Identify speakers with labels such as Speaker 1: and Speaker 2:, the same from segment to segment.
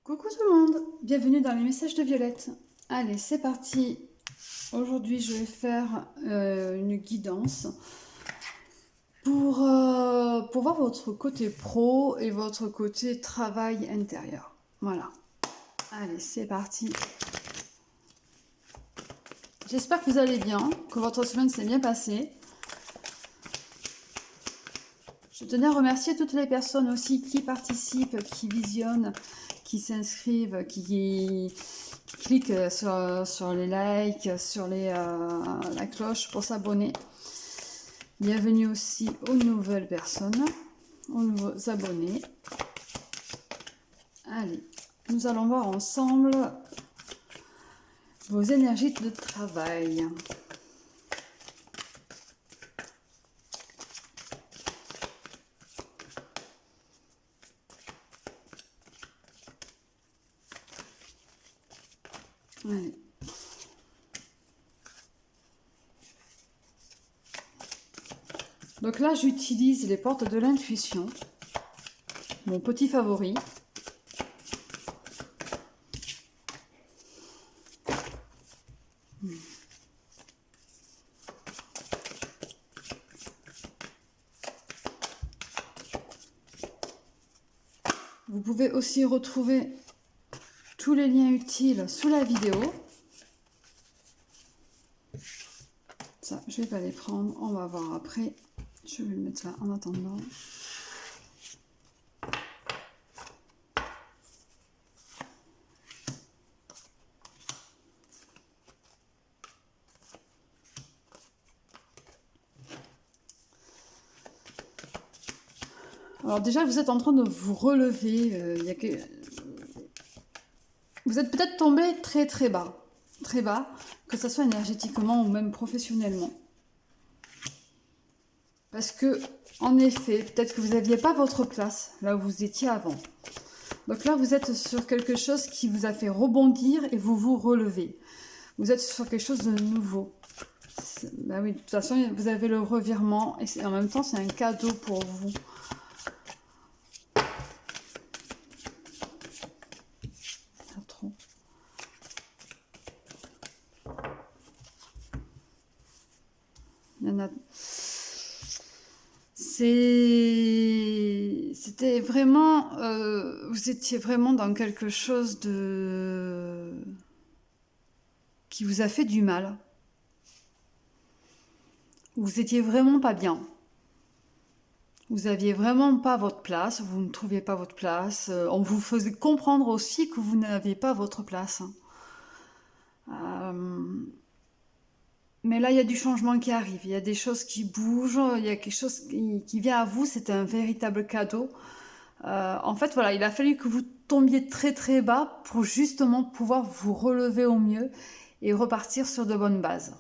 Speaker 1: Coucou tout le monde, bienvenue dans les messages de Violette. Allez, c'est parti. Aujourd'hui, je vais faire une guidance pour voir votre côté pro et votre côté travail intérieur. Voilà. Allez, c'est parti. J'espère que vous allez bien, que votre semaine s'est bien passée. Je tenais à remercier toutes les personnes aussi qui participent, qui visionnent, qui s'inscrivent, qui cliquent sur les likes, sur la cloche pour s'abonner. Bienvenue aussi aux nouvelles personnes, aux nouveaux abonnés. Allez, nous allons voir ensemble vos énergies de travail. Allez. Donc là, j'utilise les portes de l'intuition, mon petit favori. Vous pouvez aussi retrouver tous les liens utiles sous la vidéo. Ça, je vais pas les prendre, on va voir après. Je vais le mettre là en attendant. Alors déjà, vous êtes en train de vous relever. Vous êtes peut-être tombé très bas, que ce soit énergétiquement ou même professionnellement. Parce que, en effet, peut-être que vous n'aviez pas votre place là où vous étiez avant. Donc là, vous êtes sur quelque chose qui vous a fait rebondir et vous vous relevez. Vous êtes sur quelque chose de nouveau. Bah oui, de toute façon, vous avez le revirement et en même temps, c'est un cadeau pour vous. Pas trop. Il y en a... C'était vraiment... vous étiez vraiment dans quelque chose de... qui vous a fait du mal. Vous étiez vraiment pas bien. Vous aviez vraiment pas votre place, vous ne trouviez pas votre place. On vous faisait comprendre aussi que vous n'aviez pas votre place. Mais là, il y a du changement qui arrive, il y a des choses qui bougent, il y a quelque chose qui vient à vous, c'est un véritable cadeau. En fait, voilà, il a fallu que vous tombiez très bas pour justement pouvoir vous relever au mieux et repartir sur de bonnes bases.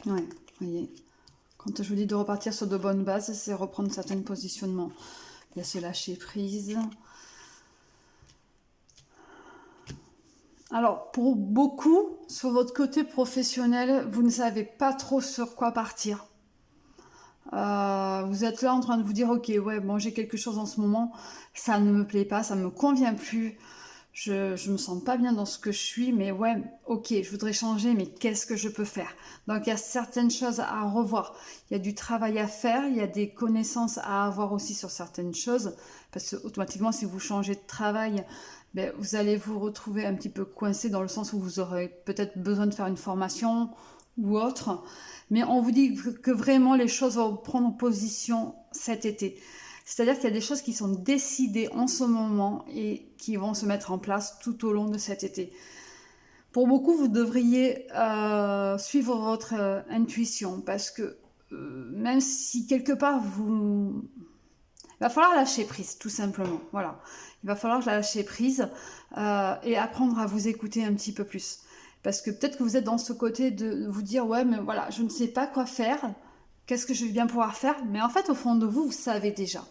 Speaker 1: Ouais, voyez. Quand je vous dis de repartir sur de bonnes bases, c'est reprendre certains positionnements. Il y a ce lâcher prise. Alors, pour beaucoup, sur votre côté professionnel, vous ne savez pas trop sur quoi partir. Vous êtes là en train de vous dire, ok, ouais, bon, j'ai quelque chose en ce moment, ça ne me plaît pas, ça me convient plus, je me sens pas bien dans ce que je suis, mais ouais, ok, je voudrais changer, mais qu'est-ce que je peux faire? Donc il y a certaines choses à revoir, il y a du travail à faire, il y a des connaissances à avoir aussi sur certaines choses, parce que automatiquement, si vous changez de travail, ben, vous allez vous retrouver un petit peu coincé dans le sens où vous aurez peut-être besoin de faire une formation ou autre. Mais on vous dit que vraiment les choses vont prendre position cet été. C'est-à-dire qu'il y a des choses qui sont décidées en ce moment et qui vont se mettre en place tout au long de cet été. Pour beaucoup, vous devriez suivre votre intuition parce que même si quelque part vous... Il va falloir lâcher prise, tout simplement. Voilà. Il va falloir lâcher prise et apprendre à vous écouter un petit peu plus. Parce que peut-être que vous êtes dans ce côté de vous dire, ouais, mais voilà, je ne sais pas quoi faire, qu'est-ce que je vais bien pouvoir faire, mais en fait, au fond de vous, vous savez déjà.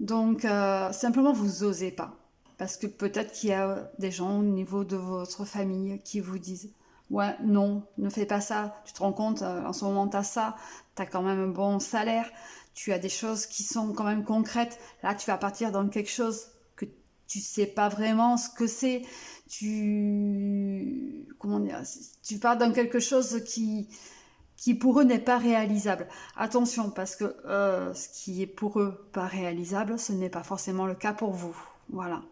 Speaker 1: Donc, simplement, vous osez pas. Parce que peut-être qu'il y a des gens au niveau de votre famille qui vous disent, ouais, non, ne fais pas ça. Tu te rends compte, en ce moment, tu as ça, tu as quand même un bon salaire, tu as des choses qui sont quand même concrètes. Là, tu vas partir dans quelque chose que tu sais pas vraiment ce que c'est. Comment dire, tu pars dans quelque chose qui pour eux n'est pas réalisable. Attention, parce que ce qui est pour eux pas réalisable, ce n'est pas forcément le cas pour vous. Voilà.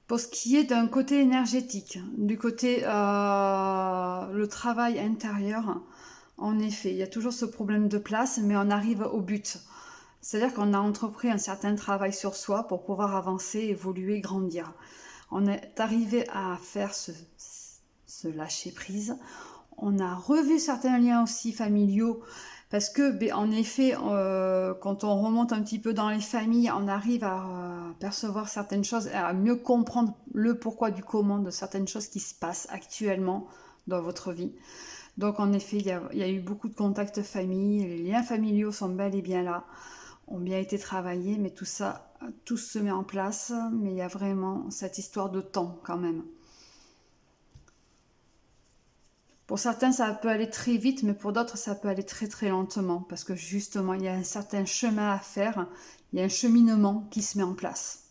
Speaker 1: Pour ce qui est d'un côté énergétique, du côté le travail intérieur, en effet, il y a toujours ce problème de place, mais on arrive au but. C'est-à-dire qu'on a entrepris un certain travail sur soi pour pouvoir avancer, évoluer, grandir. On est arrivé à faire ce lâcher prise. On a revu certains liens aussi familiaux parce que, ben, en effet, quand on remonte un petit peu dans les familles, on arrive à percevoir certaines choses, à mieux comprendre le pourquoi du comment de certaines choses qui se passent actuellement dans votre vie. Donc, en effet, il y a eu beaucoup de contacts famille, les liens familiaux sont bel et bien là, ont bien été travaillés, mais tout ça, tout se met en place, mais il y a vraiment cette histoire de temps quand même. Pour certains, ça peut aller très vite, mais pour d'autres, ça peut aller très très lentement, parce que justement, il y a un certain chemin à faire, il y a un cheminement qui se met en place.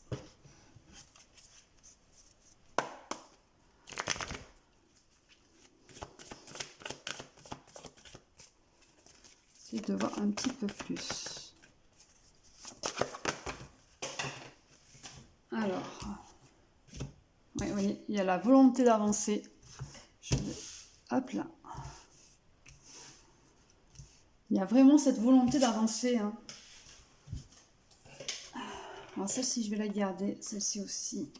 Speaker 1: J'essaie de voir un petit peu plus. Alors, oui, vous voyez, il y a la volonté d'avancer. Je vais, hop là. Il y a vraiment cette volonté d'avancer, hein. Alors celle-ci, je vais la garder, celle-ci aussi.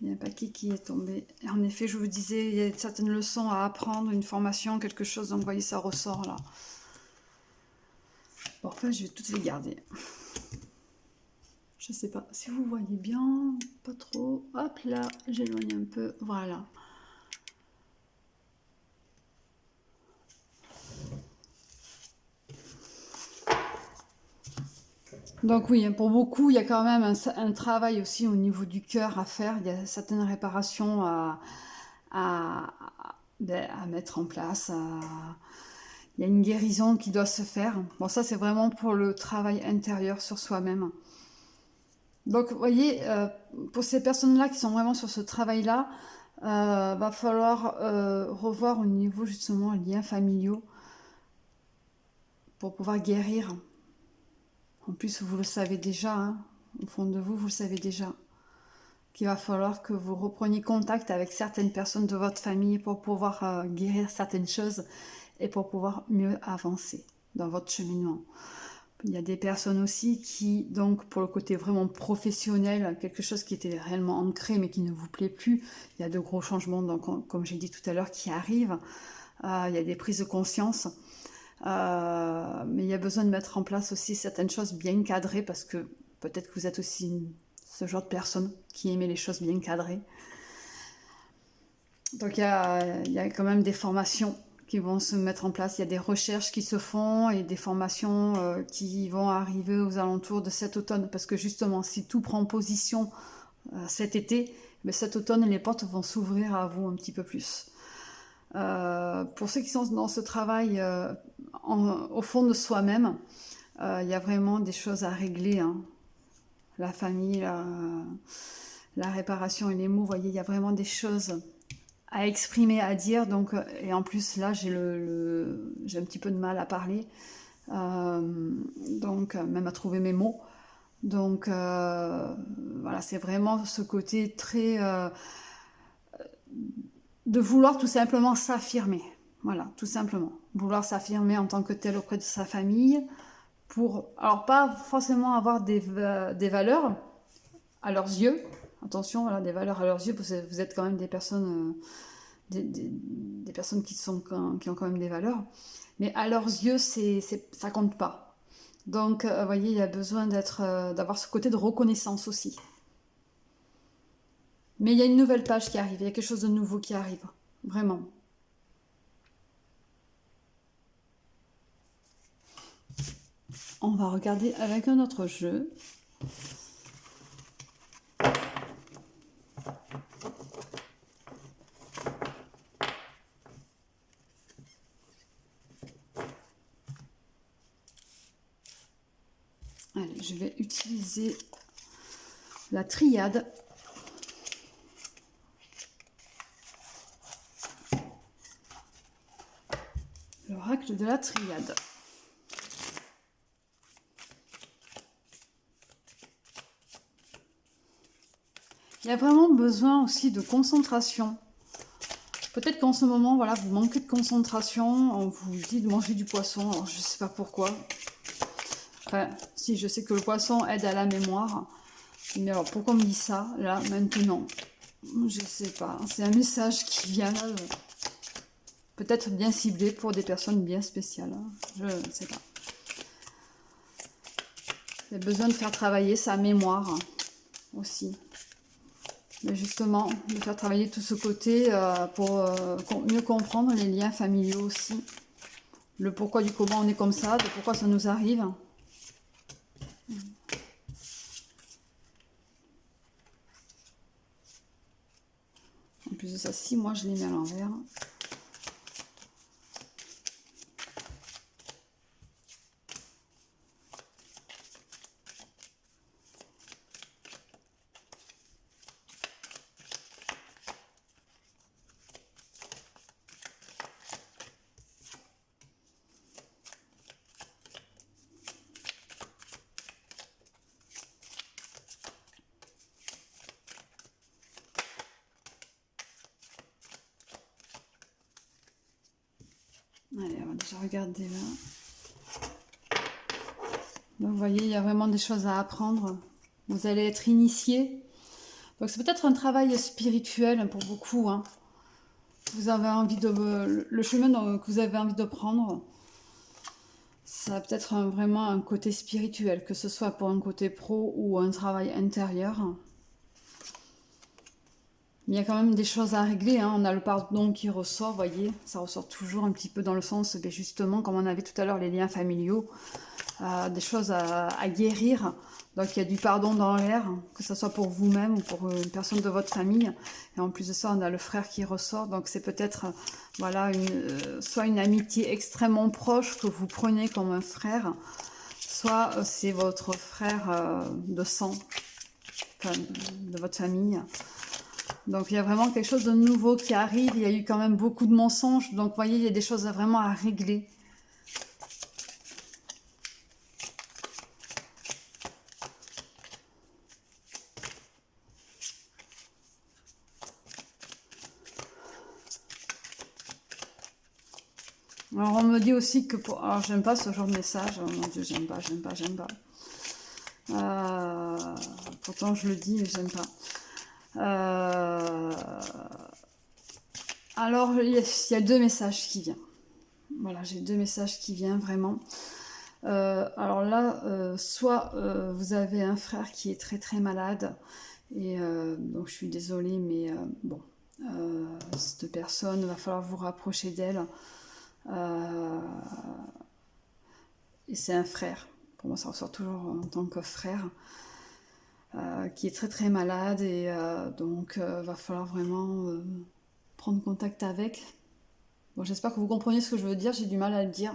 Speaker 1: Il y a un paquet qui est tombé. Et en effet, je vous disais, il y a certaines leçons à apprendre, une formation, quelque chose, donc vous voyez, ça ressort là. Bon, enfin, je vais toutes les garder. Je sais pas si vous voyez bien, pas trop. Hop là, j'éloigne un peu, voilà. Donc oui, pour beaucoup, il y a quand même un travail aussi au niveau du cœur à faire. Il y a certaines réparations à, à mettre en place. Il y a une guérison qui doit se faire. Bon, ça, c'est vraiment pour le travail intérieur sur soi-même. Donc, vous voyez, pour ces personnes-là qui sont vraiment sur ce travail-là, va falloir revoir au niveau justement liens familiaux pour pouvoir guérir. En plus, vous le savez déjà, hein, au fond de vous, vous le savez déjà, qu'il va falloir que vous repreniez contact avec certaines personnes de votre famille pour pouvoir guérir certaines choses et pour pouvoir mieux avancer dans votre cheminement. Il y a des personnes aussi qui, donc, pour le côté vraiment professionnel, quelque chose qui était réellement ancré mais qui ne vous plaît plus, il y a de gros changements, donc, comme j'ai dit tout à l'heure, qui arrivent. Il y a des prises de conscience. Mais il y a besoin de mettre en place aussi certaines choses bien cadrées parce que peut-être que vous êtes aussi ce genre de personne qui aimait les choses bien cadrées. Donc il y a quand même des formations qui vont se mettre en place, il y a des recherches qui se font et des formations qui vont arriver aux alentours de cet automne parce que justement si tout prend position cet été, mais cet automne les portes vont s'ouvrir à vous un petit peu plus. Pour ceux qui sont dans ce travail au fond de soi-même, il y a vraiment des choses à régler, hein. La famille, la réparation et les mots, vous voyez, il y a vraiment des choses à exprimer, à dire. Donc, et en plus, là, j'ai j'ai un petit peu de mal à parler, donc même à trouver mes mots. Donc, voilà, c'est vraiment ce côté très de vouloir tout simplement s'affirmer. Voilà, tout simplement. Vouloir s'affirmer en tant que tel auprès de sa famille pour, alors pas forcément avoir des valeurs à leurs yeux. Attention, voilà, des valeurs à leurs yeux, parce que vous êtes quand même des personnes, des personnes qui ont quand même des valeurs. Mais à leurs yeux, ça compte pas. Donc, vous voyez, il y a besoin d'avoir ce côté de reconnaissance aussi. Mais il y a une nouvelle page qui arrive, il y a quelque chose de nouveau qui arrive. Vraiment. On va regarder avec un autre jeu. Allez, je vais utiliser la triade. L'oracle de la triade. Il y a vraiment besoin aussi de concentration. Peut-être qu'en ce moment, voilà, vous manquez de concentration, on vous dit de manger du poisson, alors je ne sais pas pourquoi. Enfin, si, je sais que le poisson aide à la mémoire, mais alors pourquoi on me dit ça, là, maintenant? Je ne sais pas, c'est un message qui vient là, peut-être bien ciblé pour des personnes bien spéciales, hein. Je ne sais pas. Il y a besoin de faire travailler sa mémoire aussi. Mais justement, de faire travailler tout ce côté pour mieux comprendre les liens familiaux aussi. Le pourquoi du comment on est comme ça, de pourquoi ça nous arrive. En plus de ça, si moi je les mets à l'envers. Allez, on va déjà regarder là. Donc vous voyez, il y a vraiment des choses à apprendre. Vous allez être initié. Donc c'est peut-être un travail spirituel pour beaucoup, hein. Vous avez envie de le chemin que vous avez envie de prendre, ça a peut-être vraiment un côté spirituel, que ce soit pour un côté pro ou un travail intérieur. Mais il y a quand même des choses à régler, hein. On a le pardon qui ressort, vous voyez, ça ressort toujours un petit peu dans le sens, mais justement, comme on avait tout à l'heure, les liens familiaux, des choses à guérir. Donc il y a du pardon dans l'air, que ce soit pour vous-même ou pour une personne de votre famille. Et en plus de ça, on a le frère qui ressort. Donc c'est peut-être voilà, soit une amitié extrêmement proche que vous prenez comme un frère, soit c'est votre frère de sang, enfin, de votre famille. Donc il y a vraiment quelque chose de nouveau qui arrive. Il y a eu quand même beaucoup de mensonges. Donc vous voyez, il y a des choses vraiment à régler. Alors on me dit aussi que pour... Alors j'aime pas ce genre de message, oh mon dieu, j'aime pas. Pourtant je le dis, mais j'aime pas. Alors il y a deux messages qui viennent. Voilà, j'ai deux messages qui viennent vraiment. Alors là, soit vous avez un frère qui est très très malade, et donc je suis désolée, mais bon, cette personne, va falloir vous rapprocher d'elle. Et c'est un frère, pour moi ça ressort toujours en tant que frère, qui est très très malade, et donc va falloir vraiment prendre contact avec. Bon, j'espère que vous comprenez ce que je veux dire, j'ai du mal à le dire.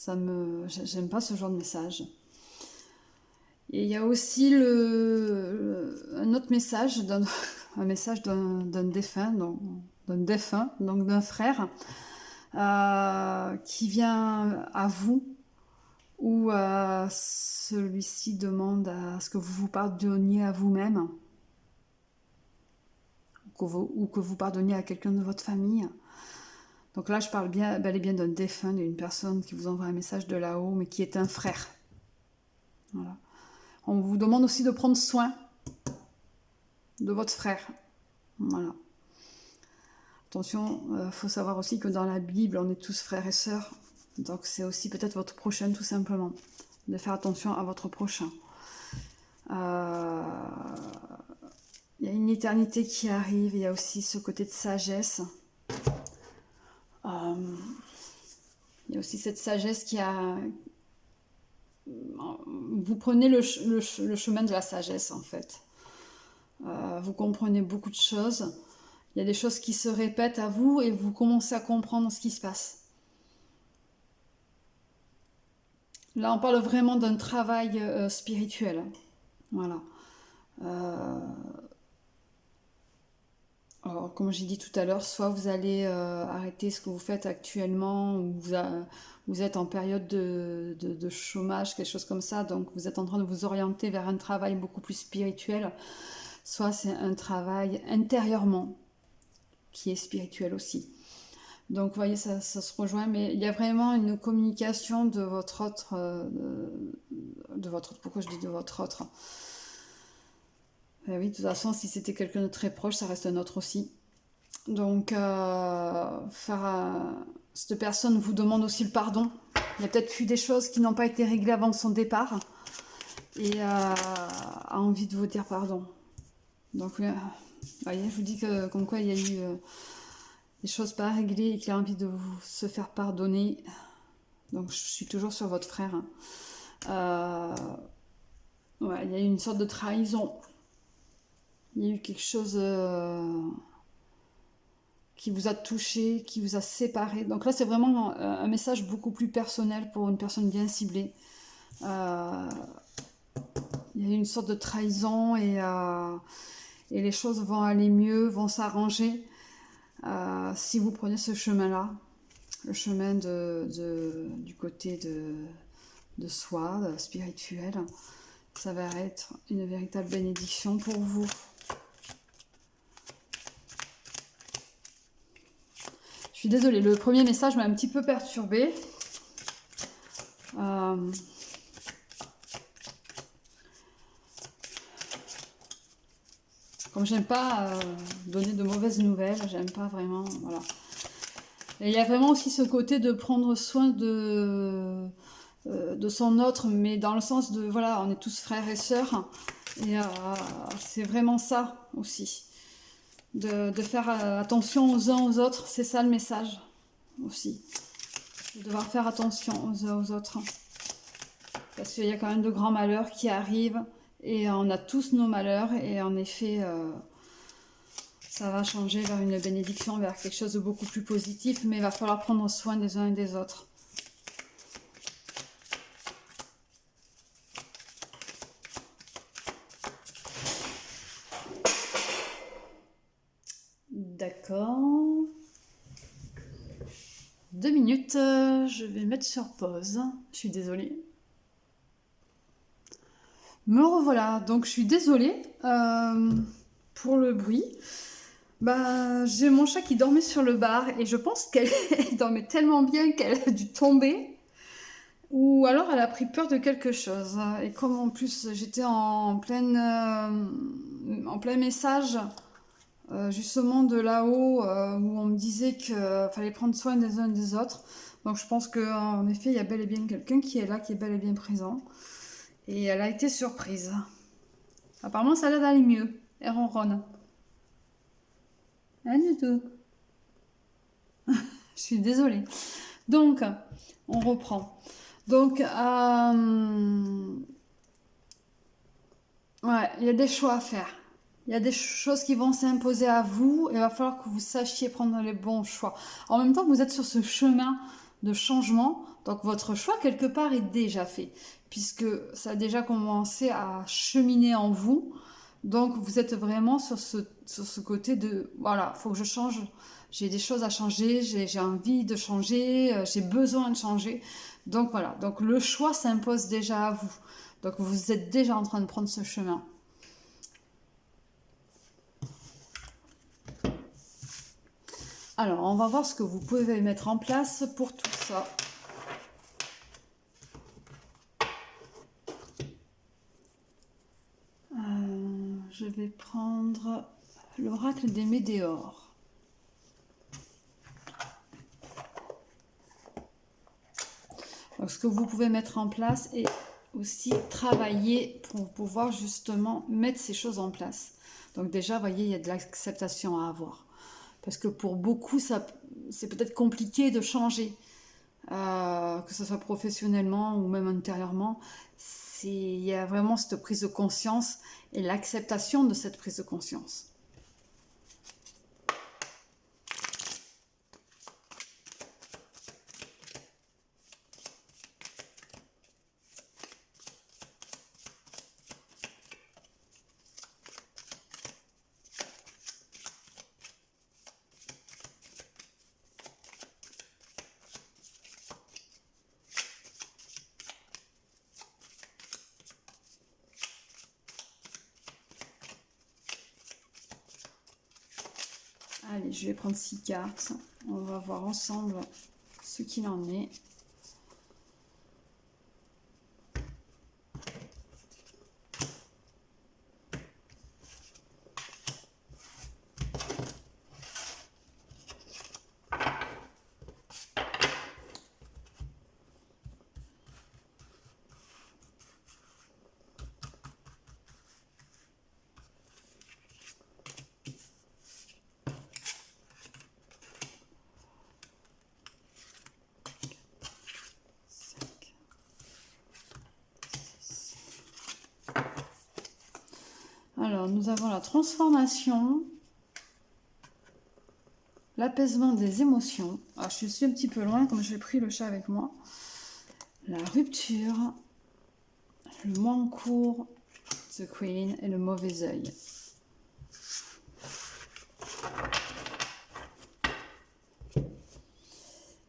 Speaker 1: J'aime pas ce genre de message. Et il y a aussi un autre message, un message d'un défunt, donc d'un frère, qui vient à vous, où celui-ci demande à ce que vous vous pardonniez à vous-même, ou que vous pardonniez à quelqu'un de votre famille. Donc là, je parle bel et bien d'un défunt, d'une personne qui vous envoie un message de là-haut, mais qui est un frère. Voilà. On vous demande aussi de prendre soin de votre frère. Voilà. Attention, faut savoir aussi que dans la Bible, on est tous frères et sœurs. Donc c'est aussi peut-être votre prochain, tout simplement. De faire attention à votre prochain. Il y a une éternité qui arrive. Il y a aussi ce côté de sagesse. Il y a aussi cette sagesse vous prenez le chemin de la sagesse en fait. Vous comprenez beaucoup de choses. Il y a des choses qui se répètent à vous et vous commencez à comprendre ce qui se passe. Là, on parle vraiment d'un travail spirituel. Voilà. Alors, comme j'ai dit tout à l'heure, soit vous allez arrêter ce que vous faites actuellement, ou vous êtes en période de chômage, quelque chose comme ça, donc vous êtes en train de vous orienter vers un travail beaucoup plus spirituel, soit c'est un travail intérieurement qui est spirituel aussi. Donc vous voyez, ça se rejoint, mais il y a vraiment une communication de votre autre, pourquoi je dis de votre autre? Oui, de toute façon, si c'était quelqu'un de très proche, ça reste un autre aussi. Donc, cette personne vous demande aussi le pardon. Il y a peut-être eu des choses qui n'ont pas été réglées avant son départ et a envie de vous dire pardon. Donc, vous voyez, je vous dis que comme quoi il y a eu des choses pas réglées et qu'il a envie de vous se faire pardonner. Donc, je suis toujours sur votre frère. Ouais, il y a eu une sorte de trahison. Il y a eu quelque chose qui vous a touché, qui vous a séparé. Donc là, c'est vraiment un message beaucoup plus personnel pour une personne bien ciblée. Il y a eu une sorte de trahison et les choses vont aller mieux, vont s'arranger si vous prenez ce chemin-là, le chemin du côté de soi, spirituel. Ça va être une véritable bénédiction pour vous. Je suis désolée, le premier message m'a un petit peu perturbée. Comme j'aime pas donner de mauvaises nouvelles, j'aime pas vraiment, voilà. Et il y a vraiment aussi ce côté de prendre soin de son autre, mais dans le sens de, voilà, on est tous frères et sœurs, et c'est vraiment ça aussi. De faire attention aux uns aux autres, c'est ça le message aussi. De devoir faire attention aux uns aux autres. Parce qu'il y a quand même de grands malheurs qui arrivent et on a tous nos malheurs et en effet, ça va changer vers une bénédiction, vers quelque chose de beaucoup plus positif, mais il va falloir prendre soin des uns et des autres. D'accord. 2 minutes, je vais mettre sur pause. Je suis désolée. Me revoilà, donc je suis désolée pour le bruit. Bah, j'ai mon chat qui dormait sur le bar et je pense qu'elle dormait tellement bien qu'elle a dû tomber. Ou alors elle a pris peur de quelque chose. Et comme en plus j'étais en plein message justement de là-haut où on me disait qu'il fallait prendre soin des uns et des autres. Donc je pense qu'en effet il y a bel et bien quelqu'un qui est là, qui est bel et bien présent. Et elle a été surprise. Apparemment ça a l'air d'aller mieux. Elle ronronne. Rien du tout. Je suis désolée. Donc, on reprend. Donc, ouais, il y a des choix à faire. Il y a des choses qui vont s'imposer à vous et il va falloir que vous sachiez prendre les bons choix. En même temps, vous êtes sur ce chemin de changement, donc votre choix quelque part est déjà fait, puisque ça a déjà commencé à cheminer en vous. Donc vous êtes vraiment sur ce côté de, voilà, faut que je change, j'ai des choses à changer, j'ai envie de changer, j'ai besoin de changer. Donc voilà, donc le choix s'impose déjà à vous. Donc vous êtes déjà en train de prendre ce chemin. Alors, on va voir ce que vous pouvez mettre en place pour tout ça. Je vais prendre l'oracle des météores. Donc, ce que vous pouvez mettre en place et aussi travailler pour pouvoir justement mettre ces choses en place. Donc déjà, vous voyez, il y a de l'acceptation à avoir. Parce que pour beaucoup, c'est peut-être compliqué de changer. que ce soit professionnellement ou même intérieurement, il y a vraiment cette prise de conscience et l'acceptation de cette prise de conscience. Allez, je vais prendre 6 cartes. On va voir ensemble ce qu'il en est. Alors, nous avons la transformation, l'apaisement des émotions. Alors, je suis un petit peu loin, comme j'ai pris le chat avec moi. La rupture, le mois en cours, The Queen et le mauvais œil.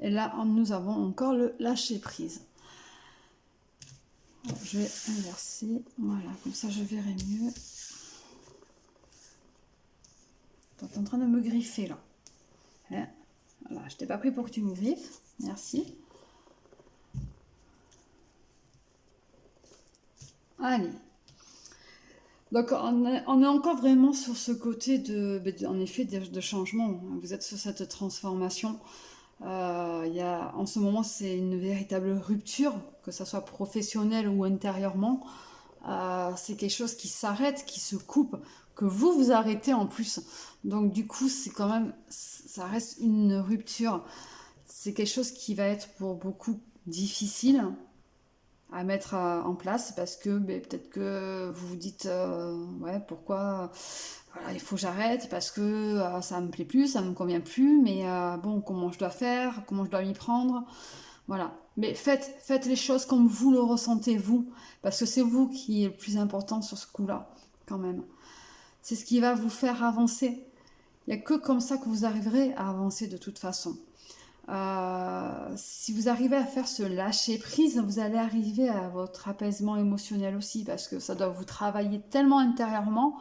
Speaker 1: Et là, nous avons encore le lâcher prise. Alors, je vais inverser, voilà, comme ça je verrai mieux. Tu es en train de me griffer là. Hein, voilà, je t'ai pas pris pour que tu me griffes. Merci. Allez. Donc on est encore vraiment sur ce côté en effet, de changement. Vous êtes sur cette transformation. En ce moment, c'est une véritable rupture, que ce soit professionnelle ou intérieurement. C'est quelque chose qui s'arrête, qui se coupe, que vous arrêtez en plus. Donc du coup, c'est quand même, ça reste une rupture. C'est quelque chose qui va être pour beaucoup difficile à mettre en place parce que peut-être que vous vous dites ouais, pourquoi voilà, il faut que j'arrête parce que ça me plaît plus, ça me convient plus, mais bon, comment je dois faire, comment je dois m'y prendre, voilà. Mais faites les choses comme vous le ressentez vous, parce que c'est vous qui est le plus important sur ce coup-là, quand même. C'est ce qui va vous faire avancer. Il n'y a que comme ça que vous arriverez à avancer de toute façon. Si vous arrivez à faire ce lâcher prise, vous allez arriver à votre apaisement émotionnel aussi, parce que ça doit vous travailler tellement intérieurement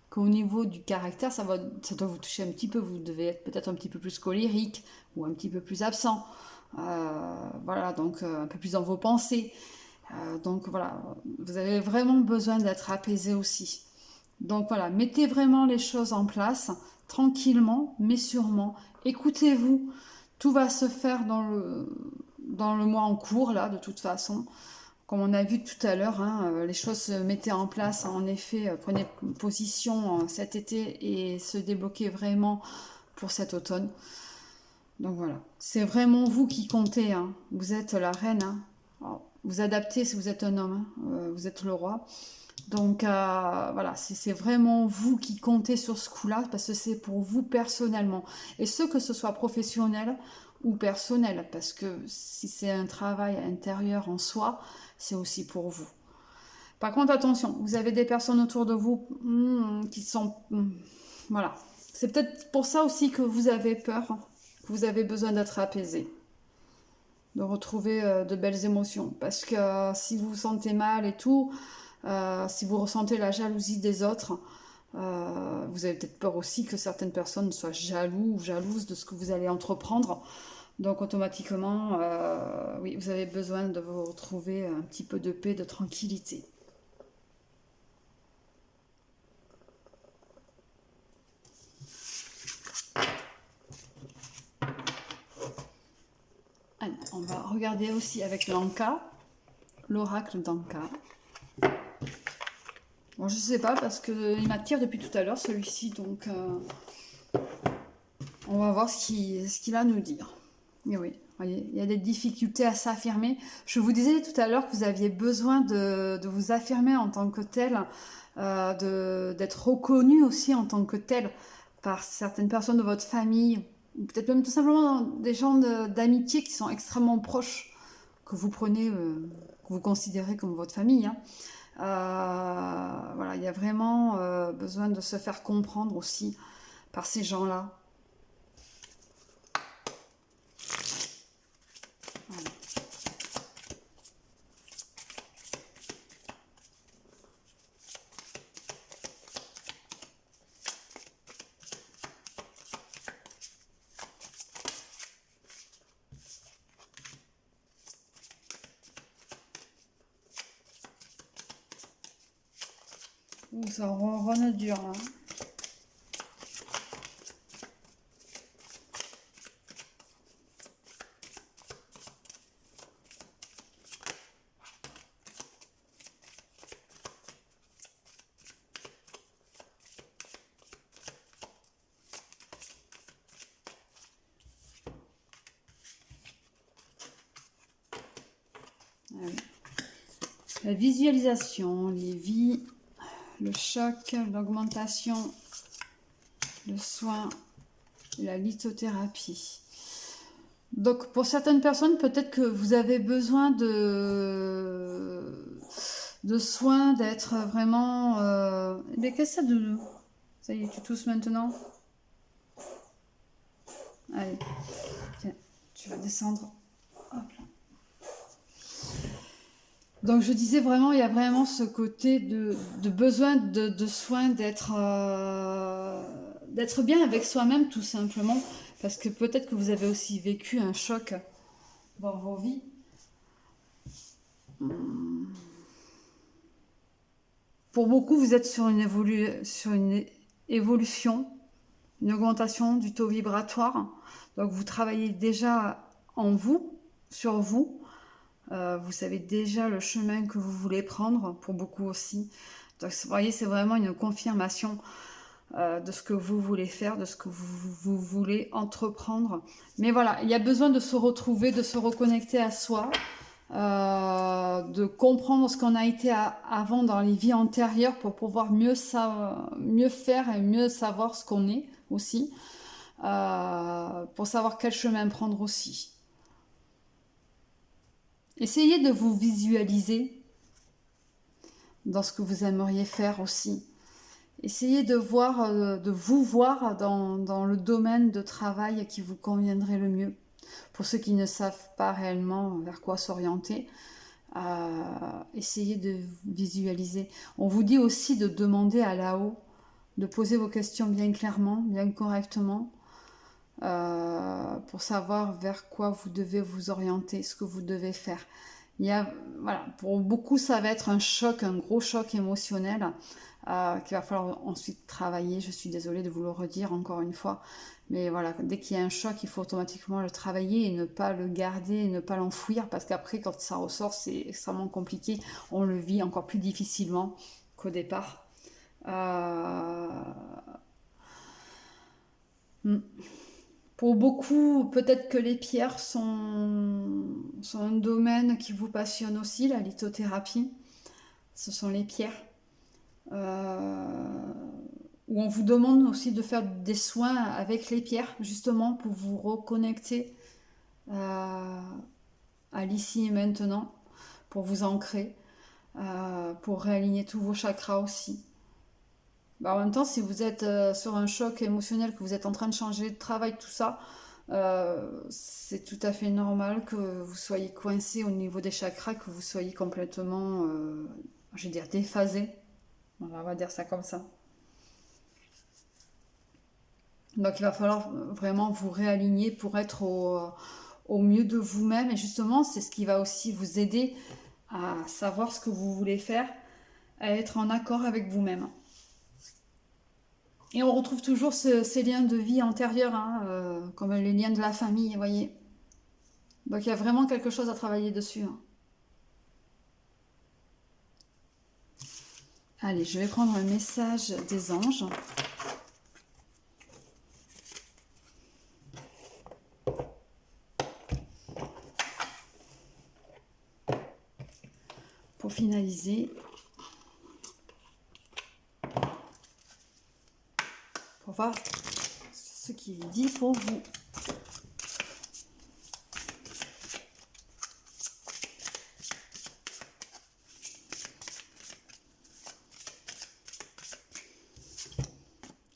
Speaker 1: qu'au niveau du caractère, ça doit vous toucher un petit peu. Vous devez être peut-être un petit peu plus colérique ou un petit peu plus absent. Voilà, donc un peu plus dans vos pensées. Donc voilà, vous avez vraiment besoin d'être apaisé aussi. Donc voilà, mettez vraiment les choses en place, tranquillement, mais sûrement. Écoutez-vous, tout va se faire dans le mois en cours, là, de toute façon. Comme on a vu tout à l'heure, hein, les choses se mettaient en place, en effet, prenaient position cet été et se débloquaient vraiment pour cet automne. Donc voilà, c'est vraiment vous qui comptez, hein. Vous êtes la reine, hein. Alors, vous adaptez si vous êtes un homme, hein. Vous êtes le roi. Donc voilà, c'est vraiment vous qui comptez sur ce coup-là parce que c'est pour vous personnellement. Et que ce soit professionnel ou personnel, parce que si c'est un travail intérieur en soi, c'est aussi pour vous. Par contre, attention, vous avez des personnes autour de vous qui sont... voilà. C'est peut-être pour ça aussi que vous avez peur, que vous avez besoin d'être apaisé, de retrouver de belles émotions. Parce que si vous vous sentez mal et tout... si vous ressentez la jalousie des autres, vous avez peut-être peur aussi que certaines personnes soient jaloux ou jalouses de ce que vous allez entreprendre. Donc automatiquement, oui, vous avez besoin de vous retrouver un petit peu de paix, de tranquillité. Allez, on va regarder aussi avec l'Anka, l'oracle d'Anka. Bon, je sais pas parce qu'il m'attire depuis tout à l'heure celui-ci, donc on va voir ce qu'il a à nous dire. Et oui, Voyez, il y a des difficultés à s'affirmer. Je vous disais tout à l'heure que vous aviez besoin de vous affirmer en tant que tel, d'être reconnu aussi en tant que tel par certaines personnes de votre famille, ou peut-être même tout simplement des gens d'amitié qui sont extrêmement proches, que vous prenez, que vous considérez comme votre famille, hein. Voilà, il y a vraiment besoin de se faire comprendre aussi par ces gens-là. Voilà. Ouh, ça ronronne dur, hein. Allez. La visualisation, les vies, le choc, l'augmentation, le soin, la lithothérapie. Donc pour certaines personnes, peut-être que vous avez besoin de soins, d'être vraiment... Mais qu'est-ce que ça de... Ça y est, tu tousses maintenant? Allez, tiens, tu vas descendre. Hop là. Donc je disais vraiment, il y a vraiment ce côté de besoin de soins, d'être bien avec soi-même tout simplement, parce que peut-être que vous avez aussi vécu un choc dans vos vies. Pour beaucoup, vous êtes sur une évolution, une augmentation du taux vibratoire. Donc vous travaillez déjà en vous, sur vous. Vous savez déjà le chemin que vous voulez prendre, pour beaucoup aussi. Donc vous voyez, c'est vraiment une confirmation de ce que vous voulez faire, de ce que vous voulez entreprendre. Mais voilà, il y a besoin de se retrouver, de se reconnecter à soi, de comprendre ce qu'on a été avant dans les vies antérieures pour pouvoir mieux faire et mieux savoir ce qu'on est aussi, pour savoir quel chemin prendre aussi. Essayez de vous visualiser dans ce que vous aimeriez faire aussi. Essayez de vous voir dans le domaine de travail qui vous conviendrait le mieux. Pour ceux qui ne savent pas réellement vers quoi s'orienter, essayez de visualiser. On vous dit aussi de demander à là-haut, de poser vos questions bien clairement, bien correctement, pour savoir vers quoi vous devez vous orienter, ce que vous devez faire. Voilà, pour beaucoup, ça va être un choc, un gros choc émotionnel qu'il va falloir ensuite travailler. Je suis désolée de vous le redire encore une fois, mais voilà, dès qu'il y a un choc, il faut automatiquement le travailler et ne pas le garder et ne pas l'enfouir, parce qu'après, quand ça ressort, c'est extrêmement compliqué. On le vit encore plus difficilement qu'au départ. Pour beaucoup, peut-être que les pierres sont un domaine qui vous passionne aussi, la lithothérapie. Ce sont les pierres. Où on vous demande aussi de faire des soins avec les pierres, justement pour vous reconnecter à l'ici et maintenant, pour vous ancrer, pour réaligner tous vos chakras aussi. En même temps, si vous êtes sur un choc émotionnel, que vous êtes en train de changer de travail, tout ça, c'est tout à fait normal que vous soyez coincé au niveau des chakras, que vous soyez complètement, je vais dire, déphasé. On va dire ça comme ça. Donc il va falloir vraiment vous réaligner pour être au mieux de vous-même. Et justement, c'est ce qui va aussi vous aider à savoir ce que vous voulez faire, à être en accord avec vous-même. Et on retrouve toujours ces liens de vie antérieurs, hein, comme les liens de la famille, vous voyez. Donc il y a vraiment quelque chose à travailler dessus, hein. Allez, je vais prendre un message des anges. pour finaliser, pour voir ce qu'il dit pour vous.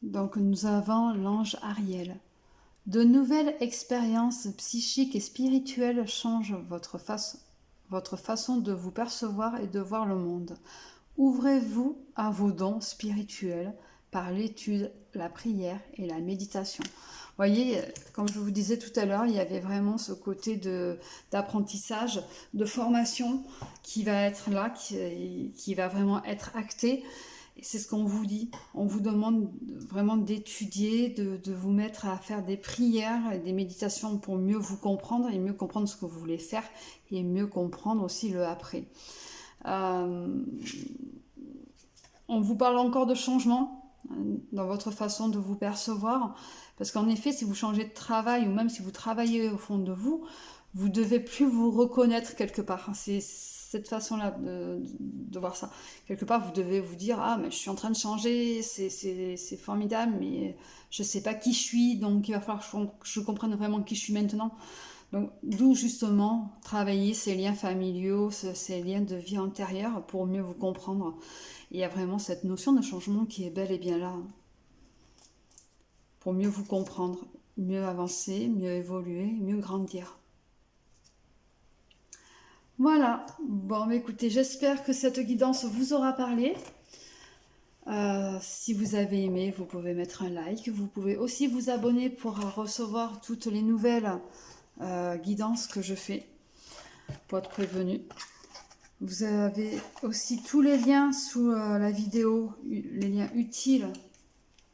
Speaker 1: Donc nous avons l'ange Ariel. De nouvelles expériences psychiques et spirituelles changent votre façon de vous percevoir et de voir le monde. Ouvrez-vous à vos dons spirituels par l'étude, la prière et la méditation. Vous voyez, comme je vous disais tout à l'heure, il y avait vraiment ce côté d'apprentissage, de formation qui va être là, qui va vraiment être acté. Et c'est ce qu'on vous dit. On vous demande vraiment d'étudier, de vous mettre à faire des prières et des méditations pour mieux vous comprendre et mieux comprendre ce que vous voulez faire et mieux comprendre aussi le après. On vous parle encore de changement dans votre façon de vous percevoir, parce qu'en effet, si vous changez de travail ou même si vous travaillez au fond de vous, vous devez plus vous reconnaître quelque part. C'est cette façon-là de voir ça. Quelque part, vous devez vous dire, ah, mais je suis en train de changer, c'est formidable, mais je sais pas qui je suis, donc il va falloir que je comprenne vraiment qui je suis maintenant. Donc, d'où justement travailler ces liens familiaux, ces liens de vie antérieure pour mieux vous comprendre. Et il y a vraiment cette notion de changement qui est bel et bien là. Pour mieux vous comprendre, mieux avancer, mieux évoluer, mieux grandir. Voilà. Bon, écoutez, j'espère que cette guidance vous aura parlé. Si vous avez aimé, vous pouvez mettre un like. Vous pouvez aussi vous abonner pour recevoir toutes les nouvelles guidances que je fais, pour être prévenu. Vous avez aussi tous les liens sous la vidéo, les liens utiles,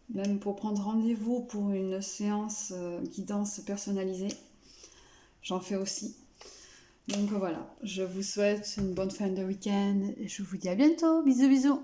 Speaker 1: même pour prendre rendez-vous pour une séance guidance personnalisée. J'en fais aussi. Donc voilà, je vous souhaite une bonne fin de week-end et je vous dis à bientôt. Bisous bisous.